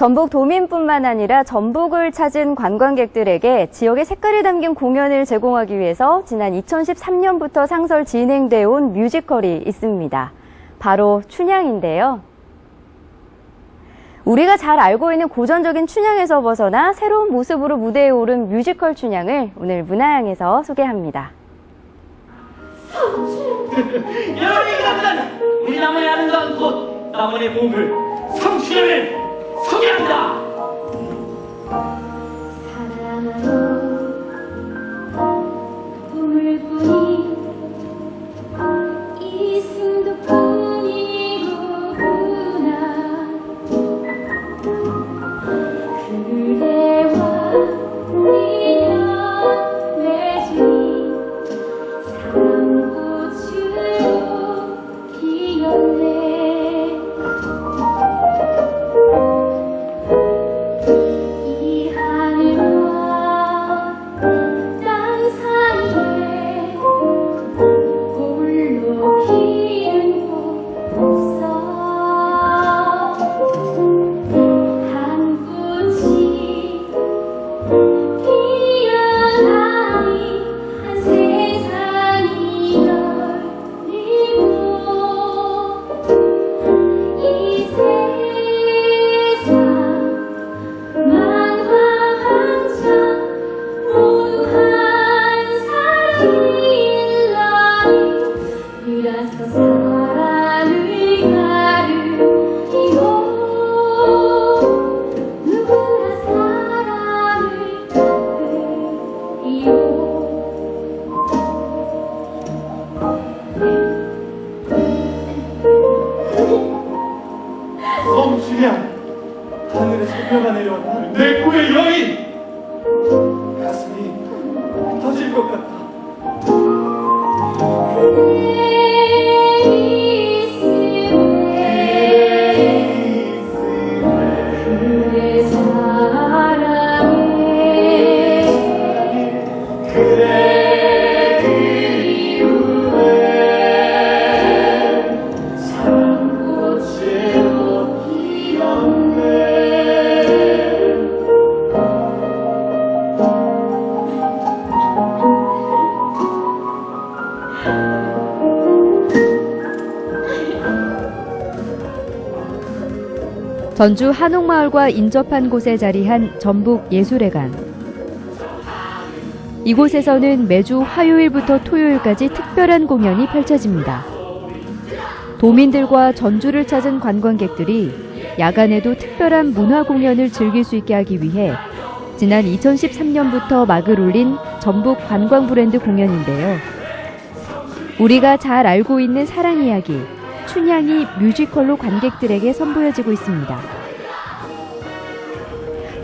전북 도민뿐만 아니라 전북을 찾은 관광객들에게 지역의 색깔이 담긴 공연을 제공하기 위해서 지난 2013년부터 상설 진행되어 온 뮤지컬이 있습니다. 바로 춘향인데요. 우리가 잘 알고 있는 고전적인 춘향에서 벗어나 새로운 모습으로 무대에 오른 뮤지컬 춘향을 오늘 문화향에서 소개합니다. 여러분이 우리 남의 아름다운 곳 남원의 보물 성춘향을 소개합니다. 사랑하는 보물뿐이 이 승도뿐이로구나. 그대와 우리가 맺은 사랑꽃으로 피었네. 성춘향 하늘에서 벼가 내려온 내 꿈의 여인 가슴이 터질 것 같다. 전주 한옥마을과 인접한 곳에 자리한 전북예술회관. 이곳에서는 매주 화요일부터 토요일까지 특별한 공연이 펼쳐집니다. 도민들과 전주를 찾은 관광객들이 야간에도 특별한 문화 공연을 즐길 수 있게 하기 위해 지난 2013년부터 막을 올린 전북 관광 브랜드 공연인데요. 우리가 잘 알고 있는 사랑 이야기, 춘향이 뮤지컬로 관객들에게 선보여지고 있습니다.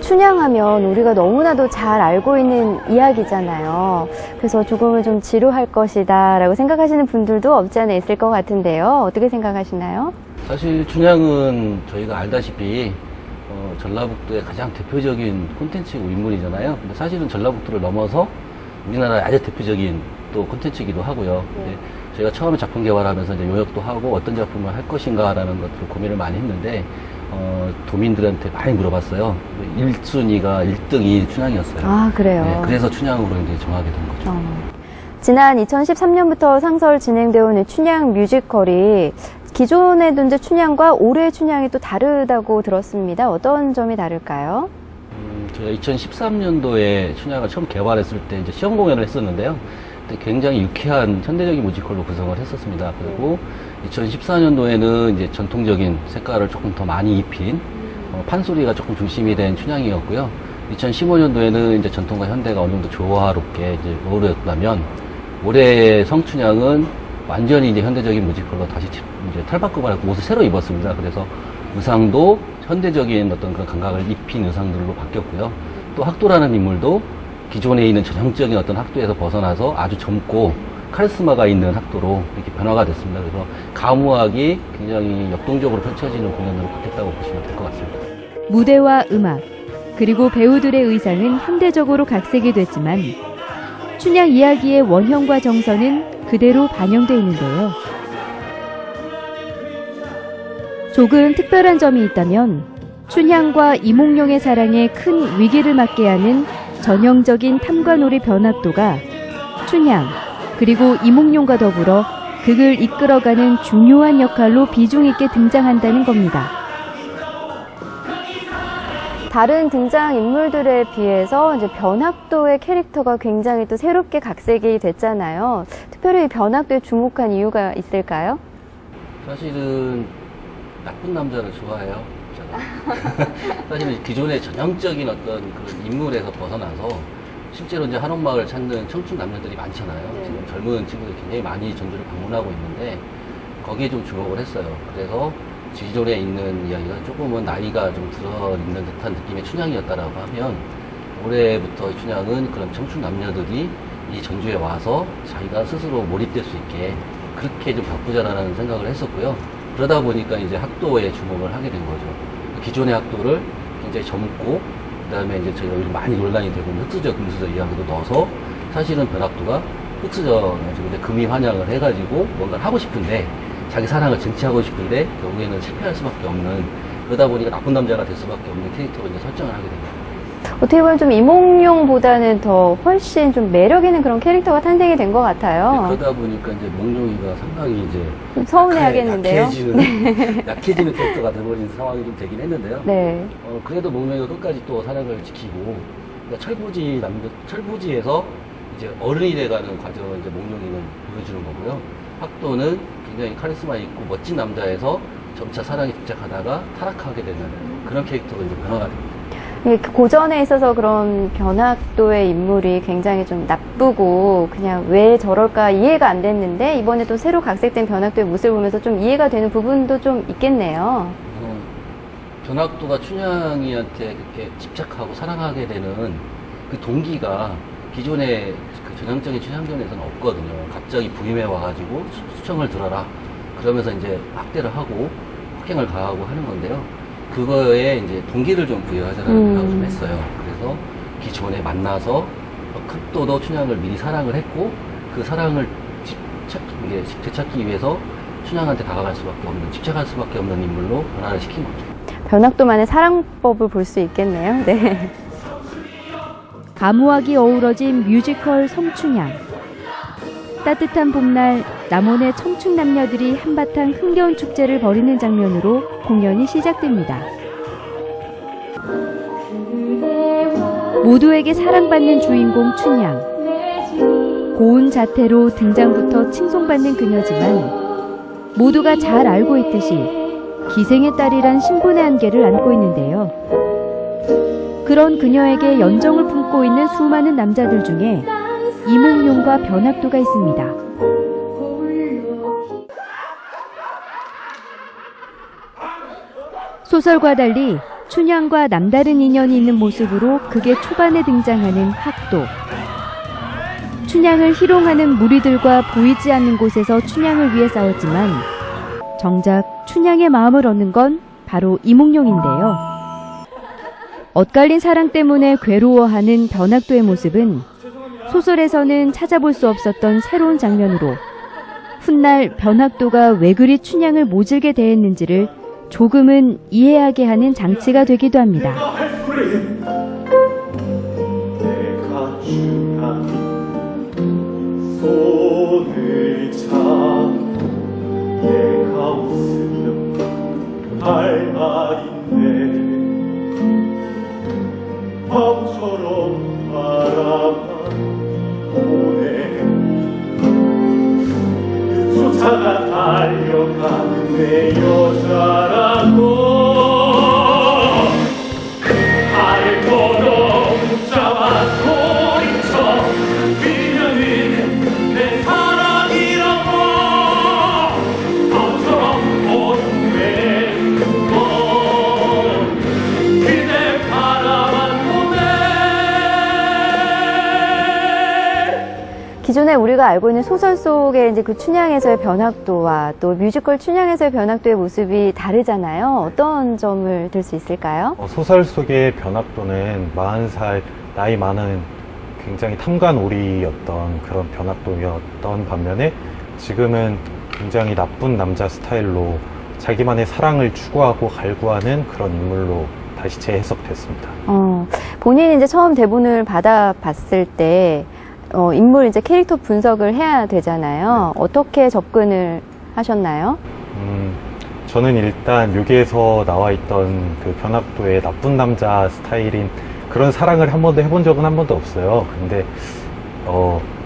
춘향하면 우리가 너무나도 잘 알고 있는 이야기잖아요. 그래서 조금은 좀 지루할 것이다 라고 생각하시는 분들도 없지 않아 있을 것 같은데요. 어떻게 생각하시나요? 사실 춘향은 저희가 알다시피 전라북도의 가장 대표적인 콘텐츠고 인물이잖아요. 근데 사실은 전라북도를 넘어서 우리나라의 아주 대표적인 또 콘텐츠이기도 하고요. 근데 저희가 처음에 작품 개발하면서 이제 요약도 하고 어떤 작품을 할 것인가라는 것들을 고민을 많이 했는데 도민들한테 많이 물어봤어요. 1순위가 1등이 춘향이었어요. 아, 그래요? 네, 그래서 춘향으로 이제 정하게 된 거죠. 지난 2013년부터 상설 진행되어 온 춘향 뮤지컬이 기존의 이제 춘향과 올해의 춘향이 또 다르다고 들었습니다. 어떤 점이 다를까요? 저희가 2013년도에 춘향을 처음 개발했을 때 이제 시험 공연을 했었는데요. 그때 굉장히 유쾌한 현대적인 뮤지컬로 구성을 했었습니다. 그리고 2014년도에는 이제 전통적인 색깔을 조금 더 많이 입힌 판소리가 조금 중심이 된 춘향이었고요. 2015년도에는 이제 전통과 현대가 어느 정도 조화롭게 이제 어우러졌다면 올해 성춘향은 완전히 이제 현대적인 뮤지컬로 다시 이제 탈바꿈을 하고 옷을 새로 입었습니다. 그래서 의상도 현대적인 어떤 그런 감각을 입힌 의상들로 바뀌었고요. 또 학도라는 인물도 기존에 있는 전형적인 어떤 학도에서 벗어나서 아주 젊고 카리스마가 있는 학도로 이렇게 변화가 됐습니다. 그래서 가무학이 굉장히 역동적으로 펼쳐지는 공연으로 바뀌었다고 보시면 될 것 같습니다. 무대와 음악, 그리고 배우들의 의상은 현대적으로 각색이 됐지만 춘향 이야기의 원형과 정서는 그대로 반영되어 있는데요. 조금 특별한 점이 있다면 춘향과 이몽룡의 사랑에 큰 위기를 맞게 하는 전형적인 탐관오리 변학도가 춘향 그리고 이몽룡과 더불어 극을 이끌어가는 중요한 역할로 비중 있게 등장한다는 겁니다. 다른 등장 인물들에 비해서 이제 변학도의 캐릭터가 굉장히 또 새롭게 각색이 됐잖아요. 특별히 이 변학도에 주목한 이유가 있을까요? 사실은 나쁜 남자를 좋아해요. 제가. 사실은 기존의 전형적인 어떤 그런 인물에서 벗어나서 실제로 이제 한옥마을을 찾는 청춘 남녀들이 많잖아요. 지금 젊은 친구들이 굉장히 많이 전주를 방문하고 있는데 거기에 좀 주목을 했어요. 그래서 기존에 있는 이야기가 조금은 나이가 좀 들어 있는 듯한 느낌의 춘향이었다라고 하면 올해부터 춘향은 그런 청춘 남녀들이 이 전주에 와서 자기가 스스로 몰입될 수 있게 그렇게 좀 바꾸자라는 생각을 했었고요. 그러다 보니까 이제 학도에 주목을 하게 된 거죠. 기존의 학도를 굉장히 젊고 그다음에 이제 저희가 요즘 많이 논란이 되고 있는 흑수저, 금수저 이야기도 넣어서 사실은 변학도가 흑수저 지금 이제 금이 환영을 해가지고 뭔가를 하고 싶은데 자기 사랑을 쟁취하고 싶은데 결국에는 실패할 수밖에 없는 그러다 보니까 나쁜 남자가 될 수밖에 없는 캐릭터로 이제 설정을 하게 됩니다. 어떻게 보면 좀 이몽룡보다는 더 훨씬 좀 매력 있는 그런 캐릭터가 탄생이 된 것 같아요. 그러다 보니까 이제 몽룡이가 상당히 이제 좀 서운해하겠는데요. 약해지는 캐릭터가 돼버린 상황이 좀 되긴 했는데요. 네. 그래도 몽룡이가 끝까지 또 사랑을 지키고 그러니까 철부지에서 이제 어른이 돼가는 과정을 이제 몽룡이는 보여주는 거고요. 학도는 굉장히 카리스마 있고 멋진 남자에서 점차 사랑에 집착하다가 타락하게 되는 그런 캐릭터가 이제 변화가 됩니다. 고전에 있어서 그런 변학도의 인물이 굉장히 좀 나쁘고 그냥 왜 저럴까 이해가 안 됐는데 이번에 또 새로 각색된 변학도의 모습을 보면서 좀 이해가 되는 부분도 좀 있겠네요. 변학도가 춘향이한테 그렇게 집착하고 사랑하게 되는 그 동기가 기존의 그 전형적인 춘향전에서는 없거든요. 갑자기 부임해 와가지고 수청을 들어라 그러면서 이제 학대를 하고 폭행을 가하고 하는 건데요. 그거에 이제 동기를 좀 부여하자라는 생각을 좀 했어요. 그래서 기존에 만나서 학도도 춘향을 미리 사랑을 했고 그 사랑을 되찾기 위해서 춘향한테 다가갈 수밖에 없는 집착할 수밖에 없는 인물로 변화를 시킨 거죠. 변학도만의 사랑법을 볼 수 있겠네요. 네. 가무하기 어우러진 뮤지컬 성춘향. 따뜻한 봄날 남원의 청춘 남녀들이 한바탕 흥겨운 축제를 벌이는 장면으로 공연이 시작됩니다. 모두에게 사랑받는 주인공 춘향. 고운 자태로 등장부터 칭송받는 그녀지만 모두가 잘 알고 있듯이 기생의 딸이란 신분의 한계를 안고 있는데요. 그런 그녀에게 연정을 품고 있는 수많은 남자들 중에 이몽룡과 변학도가 있습니다. 소설과 달리 춘향과 남다른 인연이 있는 모습으로 극의 초반에 등장하는 학도. 춘향을 희롱하는 무리들과 보이지 않는 곳에서 춘향을 위해 싸웠지만 정작 춘향의 마음을 얻는 건 바로 이몽룡인데요. 엇갈린 사랑 때문에 괴로워하는 변학도의 모습은 소설에서는 찾아볼 수 없었던 새로운 장면으로 훗날 변학도가 왜 그리 춘향을 모질게 대했는지를 조금은 이해하게 하는 장치가 되기도 합니다. 내가 춘향이 손을 잡고 얘가 웃으면 할 말인데 바보처럼 바라만 보내 쫓아가 달려가는 내 여자라고 알고도 붙잡아 소리쳐 빌면은 내 사랑이라고 바보처럼 어둠에 넌 그대 바라만 기존에 우리가 알고 있는 소설 속의 이제 그 춘향에서의 변학도와 또 뮤지컬 춘향에서의 변학도의 모습이 다르잖아요. 어떤 점을 들 수 있을까요? 소설 속의 변학도는 40살 나이 많은 굉장히 탐관오리였던 그런 변학도였던 반면에 지금은 굉장히 나쁜 남자 스타일로 자기만의 사랑을 추구하고 갈구하는 그런 인물로 다시 재해석됐습니다. 본인이 이제 처음 대본을 받아봤을 때, 인물 이제 캐릭터 분석을 해야 되잖아요. 어떻게 접근을 하셨나요? 저는 일단 여기에서 나와 있던 그 변학도의 나쁜 남자 스타일인 그런 사랑을 한 번도 해본 적은 한 번도 없어요. 근데,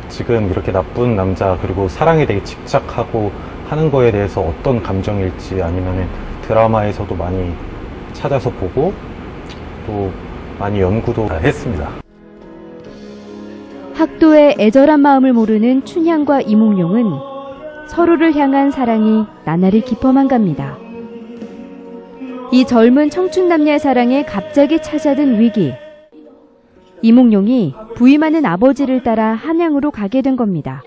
지금 이렇게 나쁜 남자, 그리고 사랑에 되게 집착하고 하는 거에 대해서 어떤 감정일지 아니면은 드라마에서도 많이 찾아서 보고 또 많이 연구도 했습니다. 학도의 애절한 마음을 모르는 춘향과 이몽룡은 서로를 향한 사랑이 나날이 깊어만 갑니다. 이 젊은 청춘 남녀의 사랑에 갑자기 찾아든 위기. 이몽룡이 부임하는 아버지를 따라 한양으로 가게 된 겁니다.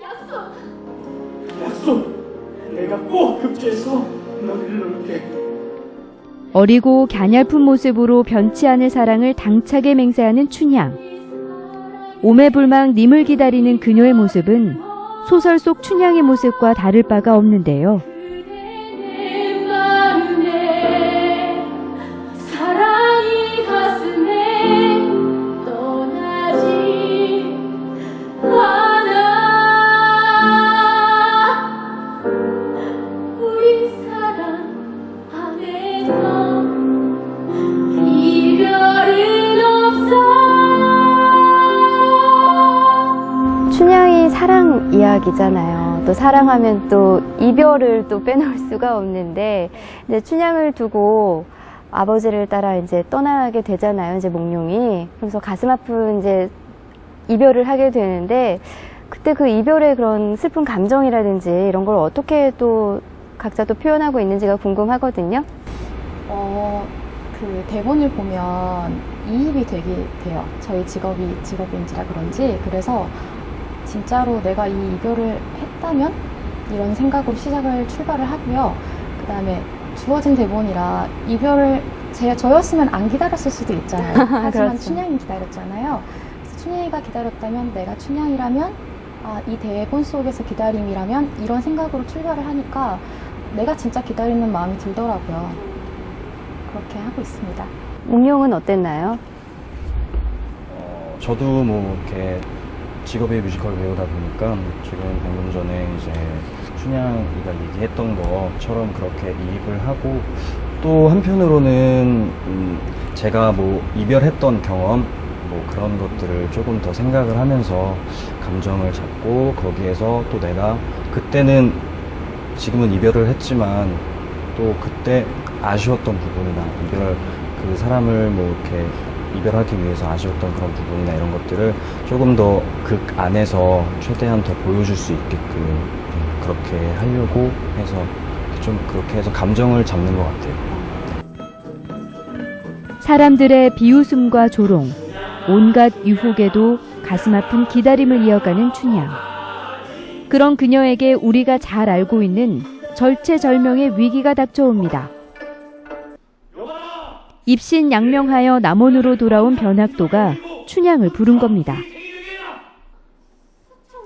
약속! 내가 꼭 급제해서 너희를 놓을게. 어리고 갸냘픈 모습으로 변치 않을 사랑을 당차게 맹세하는 춘향. 오매불망 님을 기다리는 그녀의 모습은 소설 속 춘향의 모습과 다를 바가 없는데요. 내 마음에 사랑이 가슴에 떠나지 않아. 우리 사랑 안에서 이별은 없어. 춘향이 사랑 이야기잖아요. 또 사랑하면 또 이별을 또 빼놓을 수가 없는데, 이제 춘향을 두고 아버지를 따라 이제 떠나게 되잖아요. 이제 몽룡이. 그래서 가슴 아픈 이제 이별을 하게 되는데, 그때 그 이별의 그런 슬픈 감정이라든지 이런 걸 어떻게 또 각자 또 표현하고 있는지가 궁금하거든요. 그 대본을 보면 이입이 되게 돼요. 저희 직업인지라 그런지. 그래서 진짜로 내가 이 이별을 했다면? 이런 생각으로 출발을 하고요. 그 다음에 주어진 대본이라 이별을 저였으면 안 기다렸을 수도 있잖아요. 하지만 그렇죠. 춘향이 기다렸잖아요. 그래서 춘향이가 기다렸다면 내가 춘향이라면 이 대본 속에서 기다림이라면 이런 생각으로 출발을 하니까 내가 진짜 기다리는 마음이 들더라고요. 그렇게 하고 있습니다. 몽룡은 어땠나요? 저도 뭐 이렇게 직업의 뮤지컬 배우다 보니까 지금 방금 전에 이제 춘향이가 얘기했던 것처럼 그렇게 이입을 하고, 또 한편으로는 제가 뭐 이별했던 경험 뭐 그런 것들을 조금 더 생각을 하면서 감정을 잡고, 거기에서 또 내가 그때는 지금은 이별을 했지만 또 그때 아쉬웠던 부분이나 그 사람을 뭐 이렇게 이별하기 위해서 아쉬웠던 그런 부분이나 이런 것들을 조금 더 극 안에서 최대한 더 보여줄 수 있게끔 그렇게 하려고 해서 좀 그렇게 해서 감정을 잡는 것 같아요. 사람들의 비웃음과 조롱, 온갖 유혹에도 가슴 아픈 기다림을 이어가는 춘향. 그런 그녀에게 우리가 잘 알고 있는 절체절명의 위기가 닥쳐옵니다. 입신양명하여 남원으로 돌아온 변학도가 춘향을 부른 겁니다.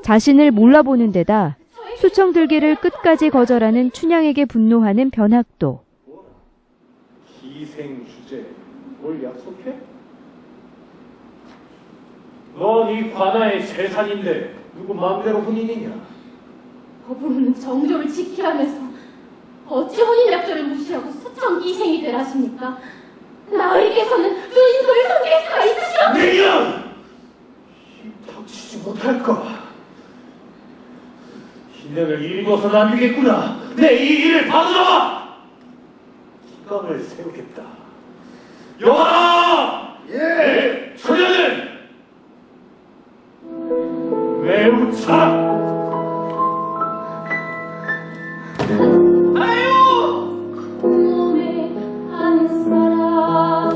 자신을 몰라보는 데다 수청 들기를 끝까지 거절하는 춘향에게 분노하는 변학도. 희생 주제 뭘 약속해? 넌 이 관아의 재산인데 누구 마음대로 혼인이냐? 어부는 정조를 지키라면서 어찌 혼인 약조를 무시하고 수청 희생이 되라십니까? 나으리께서는 누인도를 섬길 수가 있으시오? 내년 입 닥치지 못할까? 희생을 일궈서 남기겠구나. 내 이 일을 받으라. 기강을 세우겠다. 여하라! 예! 처녀는 매우 참! 몸에 한 사람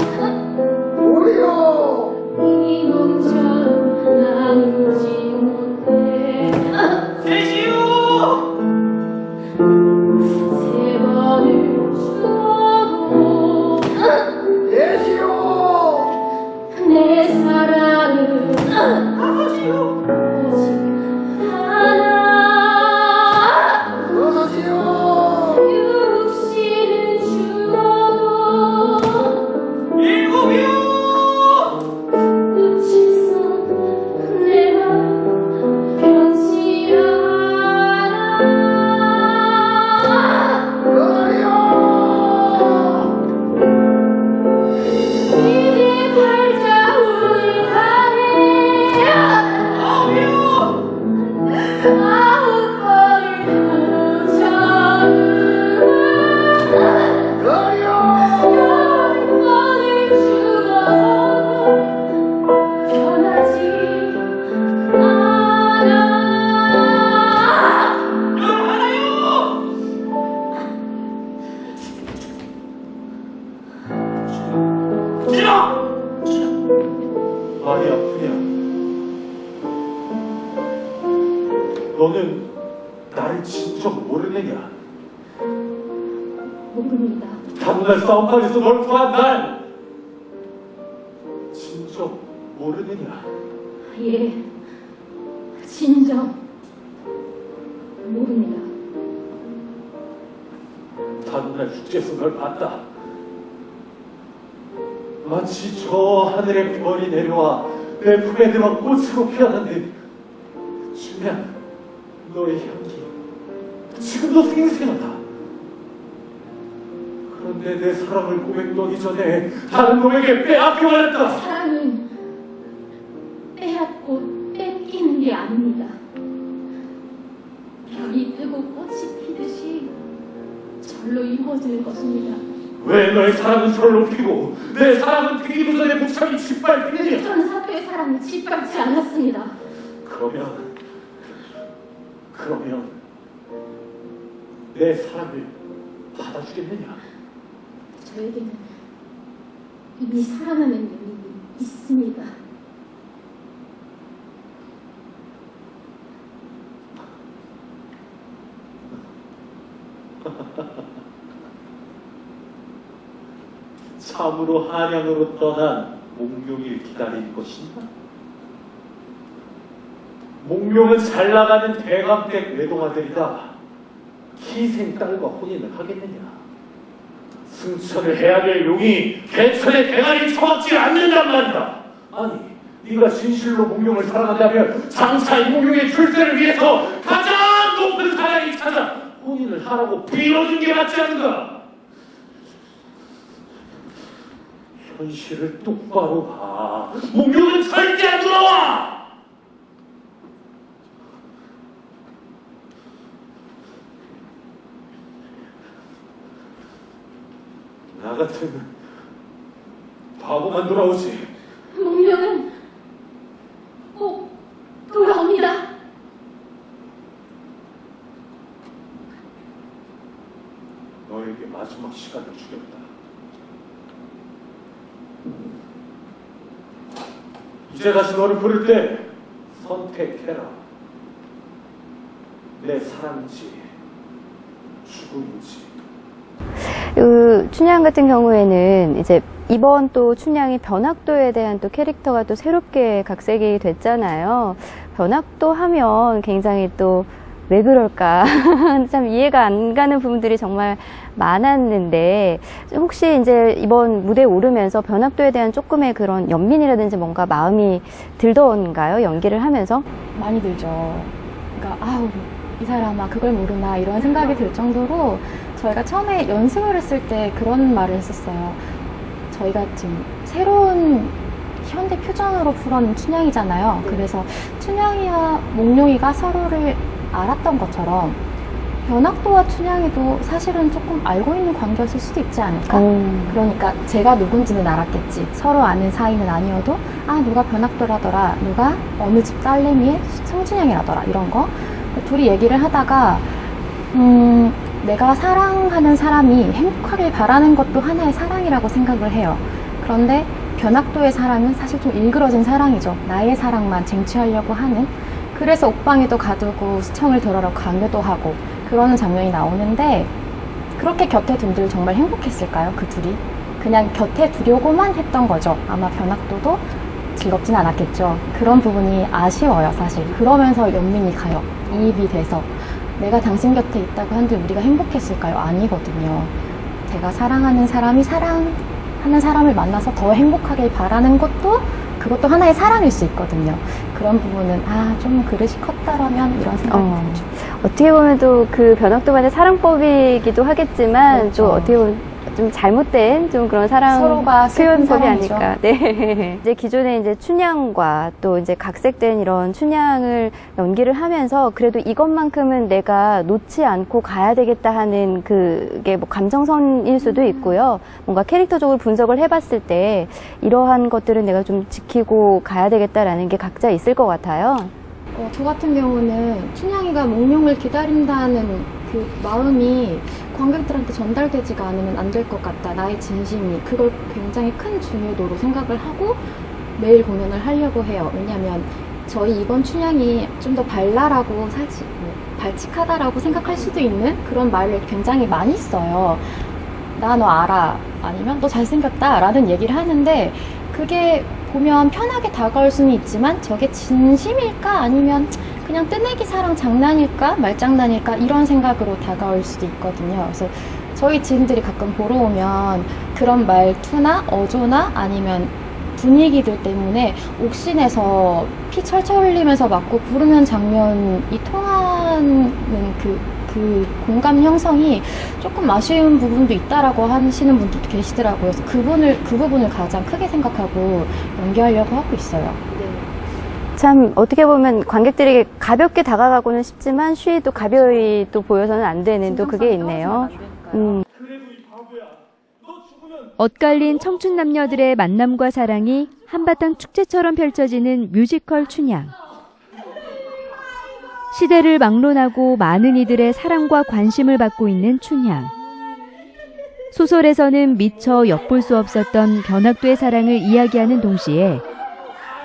이 몸처럼 나누지 못해 대시오! 세 번을 주어도 대시오! 춘향! 많이 아프냐? 너는 나를 진정 모르느냐? 모릅니다. 다문날 싸움판에서 널 구한 날 진정 모르느냐? 예, 진정 모릅니다. 다문날 축제에서 널 봤다. 마치 저 하늘의 별이 내려와 내 품에 들어 꽃으로 피어나는 춘향, 너의 향기 지금도 생생하다. 그런데 내 사랑을 고백하기 전에 다른 놈에게 빼앗겨버렸다. 사랑은 빼앗고 뺏기는 게 아닙니다. 별이 뜨고 꽃이 피듯이 절로 이루어지는 것입니다. 왜 너의 사랑은 절로 피고 내 사랑은 피기도 전에 무참히 짓밟히느냐? 저는 사또의 사랑을 짓밟지 않았습니다. 그러면 내 사랑을 받아주겠느냐? 저에게는 이미 사랑하는 연인이 있습니다. 참으로 한양으로 떠난 몽룡을 기다릴 것인가? 몽룡은 잘 나가는 대감댁 외동아들이다. 희생 딸과 혼인을 하겠느냐? 승천을 해야 될 용이 개천의 대가리 처박지 않는단 말이다. 아니, 네가 진실로 몽룡을 사랑한다면 장차 이 몽룡의 출세를 위해서 가장 높은 사랑이 찾아 혼인을 하라고 빌어준 게 맞지 않은가? 현실을 똑바로 봐. 몽룡은 절대 안 돌아와! 나 같은 바보만 돌아오지. 몽룡은 꼭 돌아옵니다. 너에게 마지막 시간을 주겠다. 이제 다시 너를 부를 때 선택해라. 내 사랑인지 죽음인지. 춘향 같은 경우에는 이제 이번 또 춘향이 변학도에 대한 또 캐릭터가 또 새롭게 각색이 됐잖아요. 변학도 하면 굉장히 또 왜 그럴까 참 이해가 안 가는 부분들이 정말 많았는데, 혹시 이제 이번 무대에 오르면서 변학도에 대한 조금의 그런 연민이라든지 뭔가 마음이 들던가요? 연기를 하면서? 많이 들죠. 그러니까 아우 이 사람아 그걸 모르나 이런 생각이 들 정도로 저희가 처음에 연습을 했을 때 그런 말을 했었어요. 저희가 지금 새로운 현대 퓨전으로 풀어낸 춘향이잖아요. 그래서 춘향이와 몽룡이가 서로를 알았던 것처럼 변학도와 춘향이도 사실은 조금 알고 있는 관계였을 수도 있지 않을까? 그러니까 제가 누군지는 알았겠지. 서로 아는 사이는 아니어도 아 누가 변학도라더라, 누가 어느 집 딸내미의 성춘향이라더라 이런 거 둘이 얘기를 하다가 내가 사랑하는 사람이 행복하길 바라는 것도 하나의 사랑이라고 생각을 해요. 그런데 변학도의 사랑은 사실 좀 일그러진 사랑이죠. 나의 사랑만 쟁취하려고 하는. 그래서 옥방에도 가두고 수청을 들어라 강요도 하고 그러는 장면이 나오는데, 그렇게 곁에 둔들 정말 행복했을까요? 그 둘이 그냥 곁에 두려고만 했던 거죠. 아마 변학도도 즐겁진 않았겠죠. 그런 부분이 아쉬워요 사실. 그러면서 연민이 가요. 이입이 돼서 내가 당신 곁에 있다고 한들 우리가 행복했을까요? 아니거든요. 제가 사랑하는 사람이 사랑하는 사람을 만나서 더 행복하길 바라는 것도 그것도 하나의 사랑일 수 있거든요. 그런 부분은 좀 그릇이 컸다라면 이런 생각이 들죠. 어떻게 보면 또 그 변학도만의 사랑법이기도 하겠지만 그렇죠. 또 어떻게 보면 좀 잘못된 좀 그런 사랑 서로가 슬픈 표현법이 사랑이죠. 아닐까. 네. 이제 기존에 이제 춘향과 또 이제 각색된 이런 춘향을 연기를 하면서 그래도 이것만큼은 내가 놓지 않고 가야 되겠다 하는 그게 뭐 감정선일 수도 있고요. 뭔가 캐릭터적으로 분석을 해봤을 때 이러한 것들은 내가 좀 지키고 가야 되겠다라는 게 각자 있을 것 같아요. 저 같은 경우는 춘향이가 몽룡을 기다린다는 그 마음이 관객들한테 전달되지가 않으면 안 될 것 같다. 나의 진심이. 그걸 굉장히 큰 중요도로 생각을 하고 매일 공연을 하려고 해요. 왜냐하면 저희 이번 춘향이 좀 더 발랄하고 사실 발칙하다라고 생각할 수도 있는 그런 말을 굉장히 많이 써요. 나 너 알아. 아니면 너 잘생겼다. 라는 얘기를 하는데 그게 보면 편하게 다가올 수는 있지만 저게 진심일까? 아니면 그냥 뜨내기 사랑 장난일까? 말장난일까? 이런 생각으로 다가올 수도 있거든요. 그래서 저희 지인들이 가끔 보러 오면 그런 말투나 어조나 아니면 분위기들 때문에 옥신에서 피 철철 흘리면서 맞고 부르는 장면이 통하는 그 공감 형성이 조금 아쉬운 부분도 있다라고 하시는 분들도 계시더라고요. 그래서 그 부분을 가장 크게 생각하고 연기하려고 하고 있어요. 참 어떻게 보면 관객들에게 가볍게 다가가고는 싶지만 쉬도 가벼이 또 보여서는 안 되는 또 그게 있네요. 엇갈린 청춘 남녀들의 만남과 사랑이 한바탕 축제처럼 펼쳐지는 뮤지컬 춘향. 시대를 막론하고 많은 이들의 사랑과 관심을 받고 있는 춘향. 소설에서는 미처 엿볼 수 없었던 변학도의 사랑을 이야기하는 동시에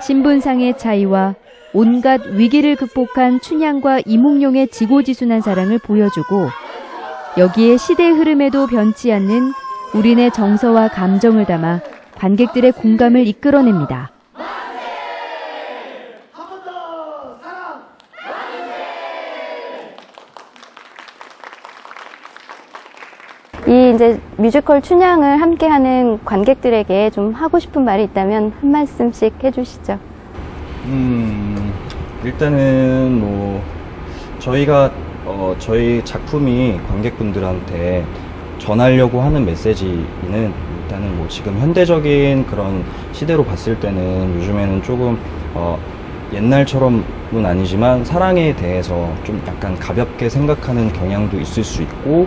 신분상의 차이와 온갖 위기를 극복한 춘향과 이몽룡의 지고지순한 사랑을 보여주고 여기에 시대의 흐름에도 변치 않는 우린의 정서와 감정을 담아 관객들의 공감을 이끌어냅니다. 이 이제 뮤지컬 춘향을 함께하는 관객들에게 좀 하고 싶은 말이 있다면 한 말씀씩 해주시죠. 일단은 뭐 저희가 저희 작품이 관객분들한테 전하려고 하는 메시지는 일단은 뭐 지금 현대적인 그런 시대로 봤을 때는 요즘에는 조금 옛날처럼은 아니지만 사랑에 대해서 좀 약간 가볍게 생각하는 경향도 있을 수 있고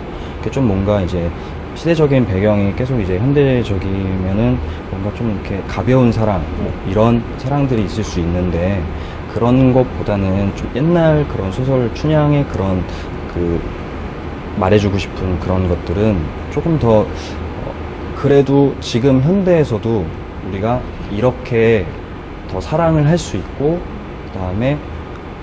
좀 뭔가 이제 시대적인 배경이 계속 이제 현대적이면은 뭔가 좀 이렇게 가벼운 사랑 이런 사랑들이 있을 수 있는데 그런 것보다는 좀 옛날 그런 소설 춘향의 그런 그 말해주고 싶은 그런 것들은 조금 더 그래도 지금 현대에서도 우리가 이렇게 더 사랑을 할 수 있고 그 다음에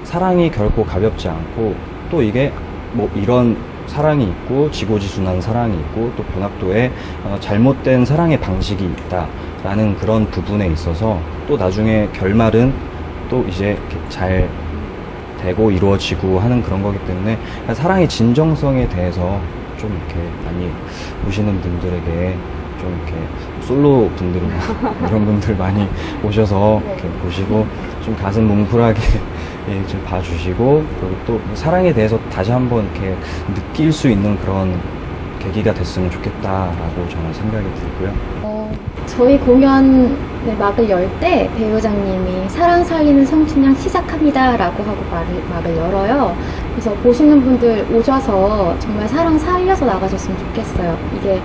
사랑이 결코 가볍지 않고 또 이게 뭐 이런 사랑이 있고 지고지순한 사랑이 있고 또 변학도에 잘못된 사랑의 방식이 있다라는 그런 부분에 있어서 또 나중에 결말은 또 이제 잘 되고 이루어지고 하는 그런 거기 때문에 사랑의 진정성에 대해서 좀 이렇게 많이 보시는 분들에게 좀 이렇게 솔로 분들이나 이런 분들 많이 오셔서 이렇게 보시고 좀 가슴 뭉클하게 예, 좀 봐주시고 그리고 또 사랑에 대해서 다시 한번 이렇게 느낄 수 있는 그런 계기가 됐으면 좋겠다라고 저는 생각이 들고요. 저희 공연의 막을 열 때 배우장님이 사랑 살리는 성춘향 시작합니다라고 하고 막을 열어요. 그래서 보시는 분들 오셔서 정말 사랑 살려서 나가셨으면 좋겠어요. 이게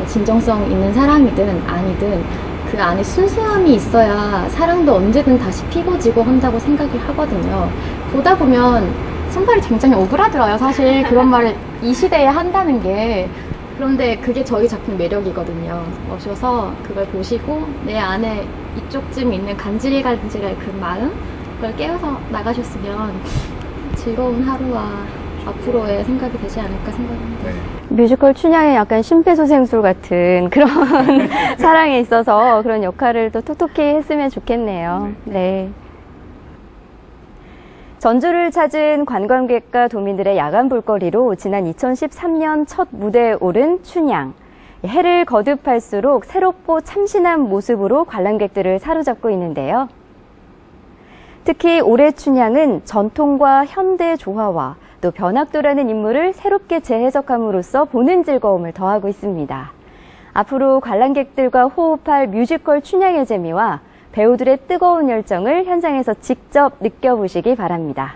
진정성 있는 사랑이든 아니든 그 안에 순수함이 있어야 사랑도 언제든 다시 피고 지고 한다고 생각을 하거든요. 보다 보면 손발이 굉장히 오그라들어요. 사실 그런 말을 이 시대에 한다는 게. 그런데 그게 저희 작품 매력이거든요. 오셔서 그걸 보시고 내 안에 이쪽쯤 있는 간질간질할 그 마음 그걸 깨워서 나가셨으면 즐거운 하루와 앞으로의 생각이 되지 않을까 생각합니다. 네. 뮤지컬 춘향의 약간 심폐소생술 같은 그런 사랑에 있어서 그런 역할을 또 톡톡히 했으면 좋겠네요. 네. 전주를 찾은 관광객과 도민들의 야간 볼거리로 지난 2013년 첫 무대에 오른 춘향. 해를 거듭할수록 새롭고 참신한 모습으로 관람객들을 사로잡고 있는데요. 특히 올해 춘향은 전통과 현대 조화와 또 변학도라는 인물을 새롭게 재해석함으로써 보는 즐거움을 더하고 있습니다. 앞으로 관람객들과 호흡할 뮤지컬 춘향의 재미와 배우들의 뜨거운 열정을 현장에서 직접 느껴보시기 바랍니다.